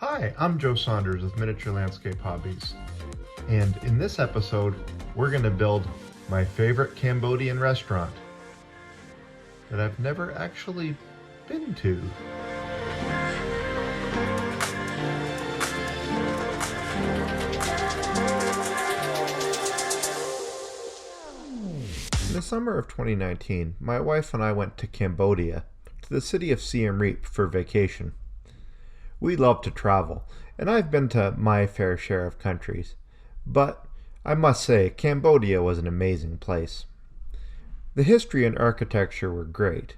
Hi, I'm Joe Saunders of Miniature Landscape Hobbies, and in this episode, we're going to build my favorite Cambodian restaurant that I've never actually been to. In the summer of 2019, my wife and I went to Cambodia, to the city of Siem Reap for vacation. We love to travel, and I've been to my fair share of countries, but I must say Cambodia was an amazing place. The history and architecture were great,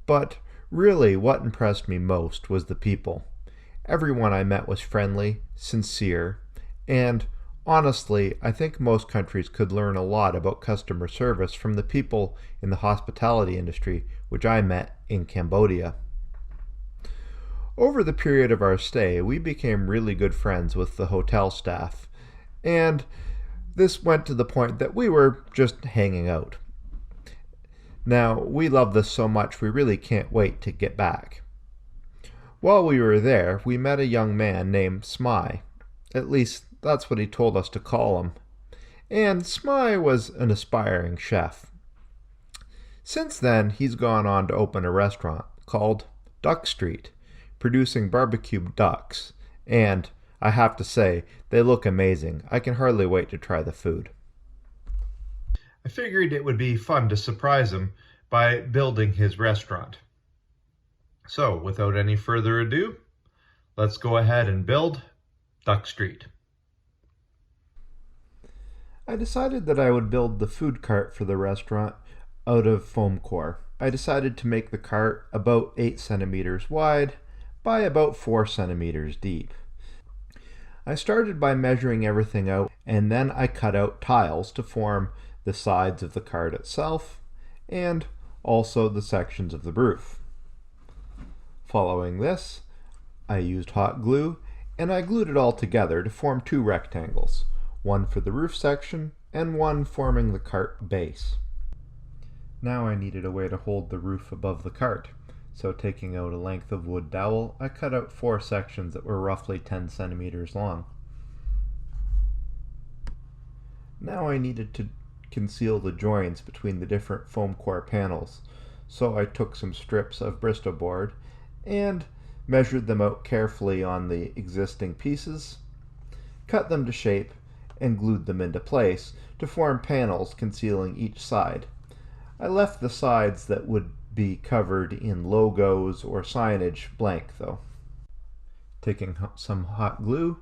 but really what impressed me most was the people. Everyone I met was friendly, sincere, and honestly, I think most countries could learn a lot about customer service from the people in the hospitality industry, which I met in Cambodia. Over the period of our stay, we became really good friends with the hotel staff, and this went to the point that we were just hanging out. Now, we love this so much we really can't wait to get back. While we were there, we met a young man named Smey. At least, that's what he told us to call him. And Smey was an aspiring chef. Since then, he's gone on to open a restaurant called Duck Street, producing barbecued ducks, and I have to say, they look amazing. I can hardly wait to try the food. I figured it would be fun to surprise him by building his restaurant. So, without any further ado, let's go ahead and build Duck Street. I decided that I would build the food cart for the restaurant out of foam core. I decided to make the cart about 8 centimeters wide by about 4 centimeters deep. I started by measuring everything out, and then I cut out tiles to form the sides of the cart itself and also the sections of the roof. Following this, I used hot glue and I glued it all together to form 2 rectangles, one for the roof section and one forming the cart base. Now I needed a way to hold the roof above the cart. So taking out a length of wood dowel, I cut out 4 sections that were roughly 10 centimeters long. Now I needed to conceal the joins between the different foam core panels, so I took some strips of Bristol board and measured them out carefully on the existing pieces, cut them to shape, and glued them into place to form panels concealing each side. I left the sides that would be covered in logos or signage blank though. Taking some hot glue,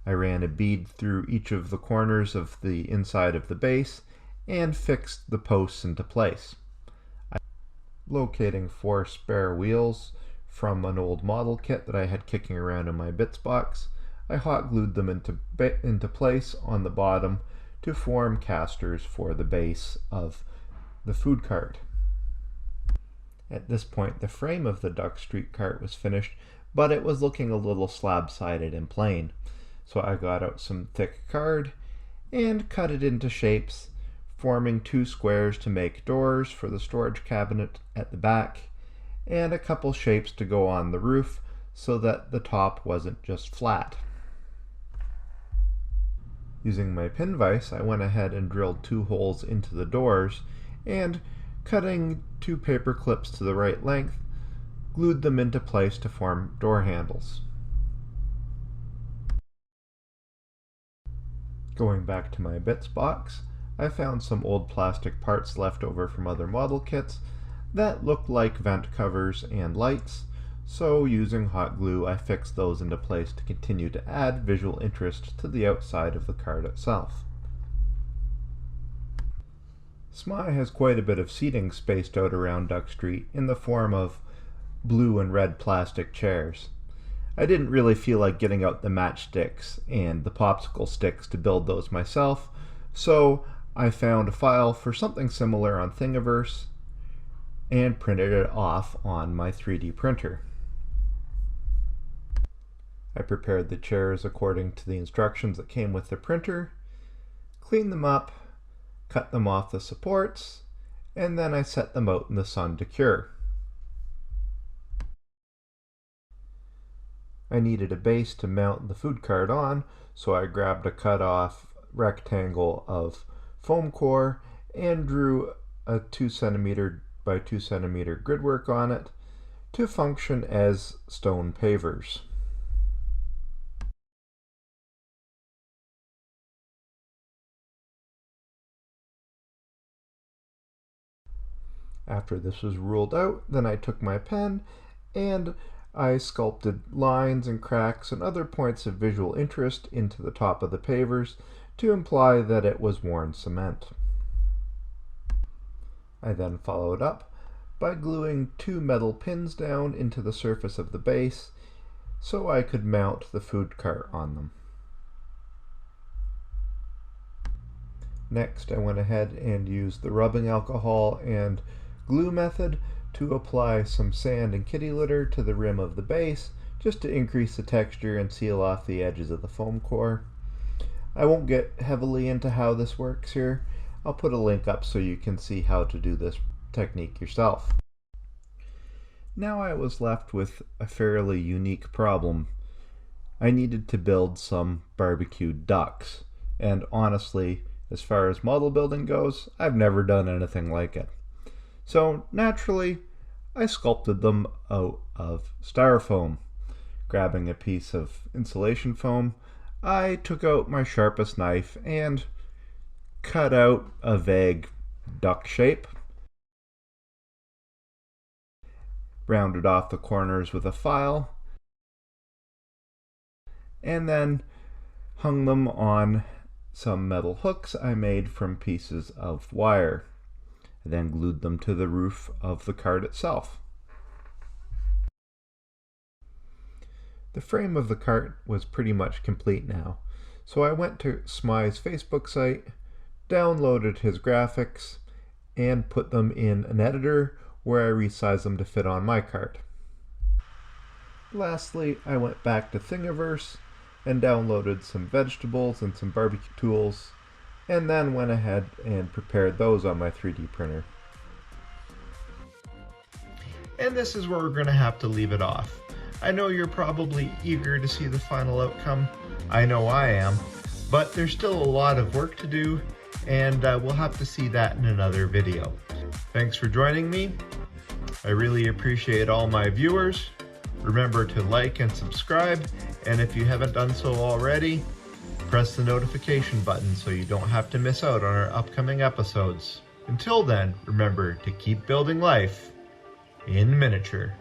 I ran a bead through each of the corners of the inside of the base and fixed the posts into place. Locating 4 spare wheels from an old model kit that I had kicking around in my bits box, I hot glued them into place on the bottom to form casters for the base of the food cart. At this point, the frame of the Duck Street cart was finished, but it was looking a little slab-sided and plain. So I got out some thick card and cut it into shapes, forming 2 squares to make doors for the storage cabinet at the back, and a couple shapes to go on the roof so that the top wasn't just flat. Using my pin vise, I went ahead and drilled 2 holes into the doors, and cutting 2 paper clips to the right length, glued them into place to form door handles. Going back to my bits box, I found some old plastic parts left over from other model kits that looked like vent covers and lights, so using hot glue I fixed those into place to continue to add visual interest to the outside of the cart itself. Smey has quite a bit of seating spaced out around Duck Street in the form of blue and red plastic chairs. I didn't really feel like getting out the matchsticks and the popsicle sticks to build those myself, so I found a file for something similar on Thingiverse and printed it off on my 3D printer. I prepared the chairs according to the instructions that came with the printer, cleaned them up, cut them off the supports, and then I set them out in the sun to cure. I needed a base to mount the food cart on, so I grabbed a cut-off rectangle of foam core and drew a 2 centimeter by 2 centimeter gridwork on it to function as stone pavers. After this was ruled out, then I took my pen and I sculpted lines and cracks and other points of visual interest into the top of the pavers to imply that it was worn cement. I then followed up by gluing 2 metal pins down into the surface of the base so I could mount the food cart on them. Next, I went ahead and used the rubbing alcohol and glue method to apply some sand and kitty litter to the rim of the base just to increase the texture and seal off the edges of the foam core. I won't get heavily into how this works here. I'll put a link up so you can see how to do this technique yourself. Now I was left with a fairly unique problem. I needed to build some barbecued ducks, and honestly, as far as model building goes, I've never done anything like it. So naturally, I sculpted them out of styrofoam. Grabbing a piece of insulation foam, I took out my sharpest knife and cut out a vague duck shape, rounded off the corners with a file, and then hung them on some metal hooks I made from pieces of wire. I then glued them to the roof of the cart itself. The frame of the cart was pretty much complete now, so I went to Smey's Facebook site, downloaded his graphics, and put them in an editor where I resized them to fit on my cart. Lastly, I went back to Thingiverse and downloaded some vegetables and some barbecue tools, and then went ahead and prepared those on my 3D printer. And this is where we're going to have to leave it off. I know you're probably eager to see the final outcome. I know I am, but there's still a lot of work to do, and we'll have to see that in another video. Thanks for joining me. I really appreciate all my viewers. Remember to like and subscribe, and if you haven't done so already, press the notification button so you don't have to miss out on our upcoming episodes. Until then, remember to keep building life in miniature.